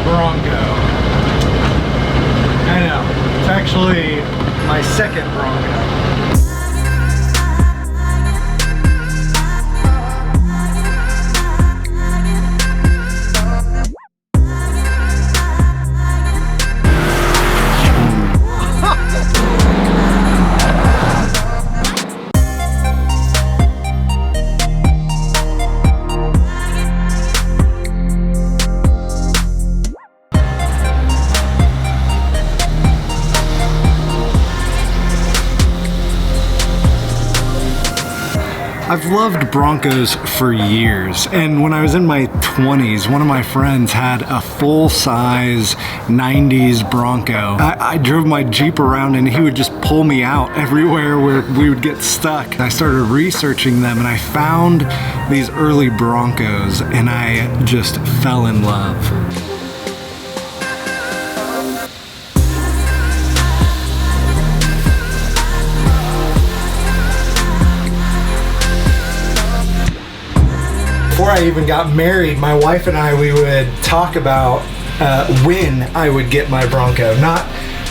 Bronco. I know, it's actually my second Bronco. I've loved Broncos for years, and when I was in my 20s, one of my friends had a full-size 90s Bronco. I drove my Jeep around and he would just pull me out everywhere where we would get stuck. I started researching them and I found these early Broncos and I just fell in love. Before I even got married, my wife and I, we would talk about when I would get my Bronco. Not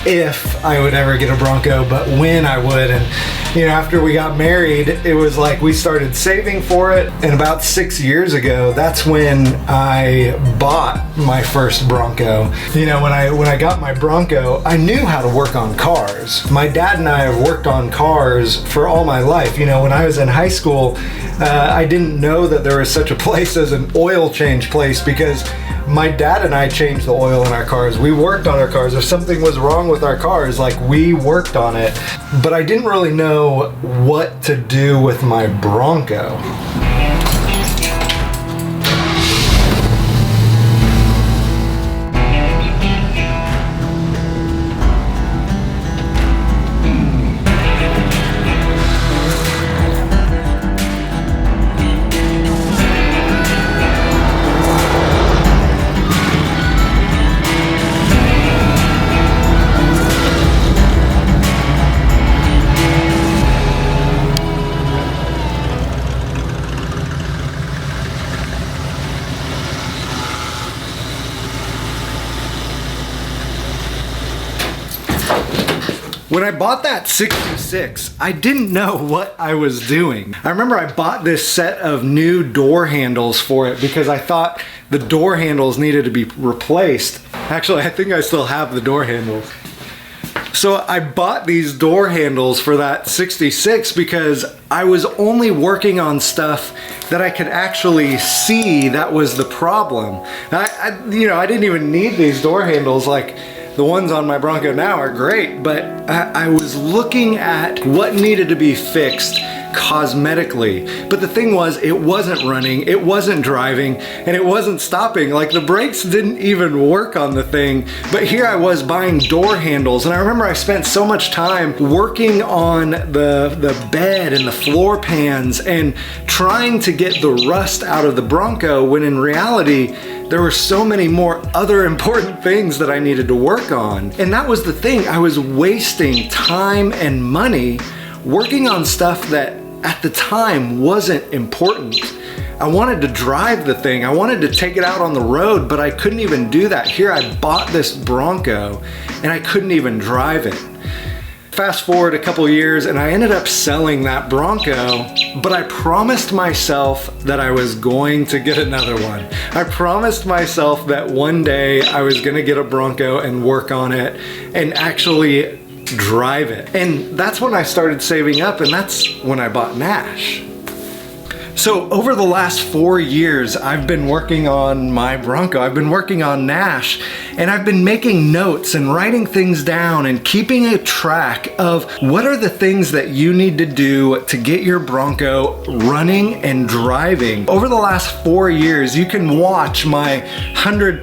if I would ever get a Bronco, but when I would. And you know, after we got married, it was like we started saving for it. And about 6 years ago, that's when I bought my first Bronco. You know, when I got my Bronco, I knew how to work on cars. My dad and I have worked on cars for all my life. You know, when I was in high school, I didn't know that there was such a place as an oil change place because my dad and I changed the oil in our cars. We worked on our cars. If something was wrong with our cars, like, we worked on it. But I didn't really know what to do with my Bronco. When I bought that 66, I didn't know what I was doing. I remember I bought this set of new door handles for it because I thought the door handles needed to be replaced. Actually, I think I still have the door handles. So I bought these door handles for that 66 because I was only working on stuff that I could actually see that was the problem. You know, I didn't even need these door handles. Like, the ones on my Bronco now are great, but I was looking at what needed to be fixed cosmetically. But the thing was, it wasn't running, it wasn't driving, and it wasn't stopping. Like, the brakes didn't even work on the thing. But here I was buying door handles, and I remember I spent so much time working on the bed and the floor pans and trying to get the rust out of the Bronco, when in reality, there were so many more other important things that I needed to work on. And that was the thing, I was wasting time and money working on stuff that at the time wasn't important. I wanted to drive the thing, I wanted to take it out on the road, but I couldn't even do that. Here I bought this Bronco and I couldn't even drive it. Fast forward a couple years and I ended up selling that Bronco, but I promised myself that I was going to get another one. I promised myself that one day I was gonna get a Bronco and work on it and actually drive it. And that's when I started saving up, and that's when I bought Nash. So over the last 4 years, I've been working on my Bronco. I've been working on Nash, and I've been making notes and writing things down and keeping a track of what are the things that you need to do to get your Bronco running and driving. Over the last 4 years, you can watch my 100+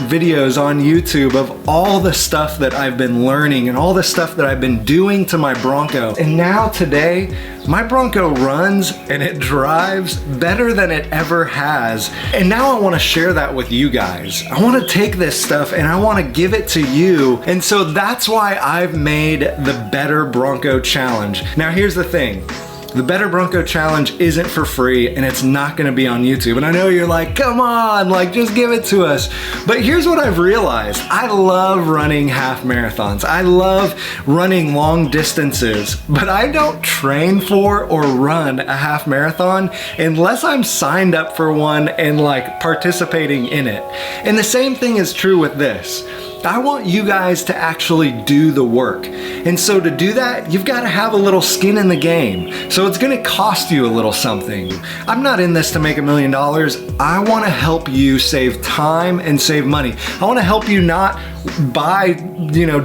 videos on YouTube of all the stuff that I've been learning and all the stuff that I've been doing to my Bronco. And now today, my Bronco runs and it drives better than it ever has. And now I want to share that with you guys. I want to take this stuff and I want to give it to you. And so that's why I've made the Better Bronco Challenge. Now here's the thing. The Better Bronco Challenge isn't for free and it's not gonna be on YouTube. And I know you're like, come on, like just give it to us. But here's what I've realized. I love running half marathons. I love running long distances, but I don't train for or run a half marathon unless I'm signed up for one and like participating in it. And the same thing is true with this. I want you guys to actually do the work. And so to do that, you've got to have a little skin in the game. So it's going to cost you a little something. I'm not in this to make $1 million. I want to help you save time and save money. I want to help you not buy,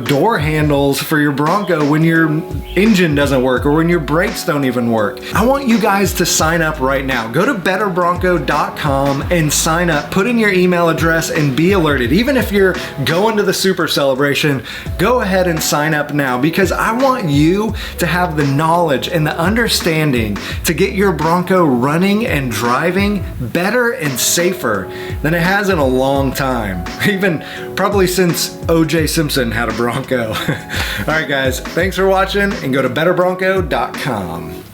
door handles for your Bronco when your engine doesn't work or when your brakes don't even work. I want you guys to sign up right now. Go to betterbronco.com and sign up. Put in your email address and be alerted. Even if you're going to the Super Celebration, go ahead and sign up now, because I want you to have the knowledge and the understanding to get your Bronco running and driving better and safer than it has in a long time. Even probably since O.J. Simpson had a Bronco. All right, guys, thanks for watching, and go to betterbronco.com.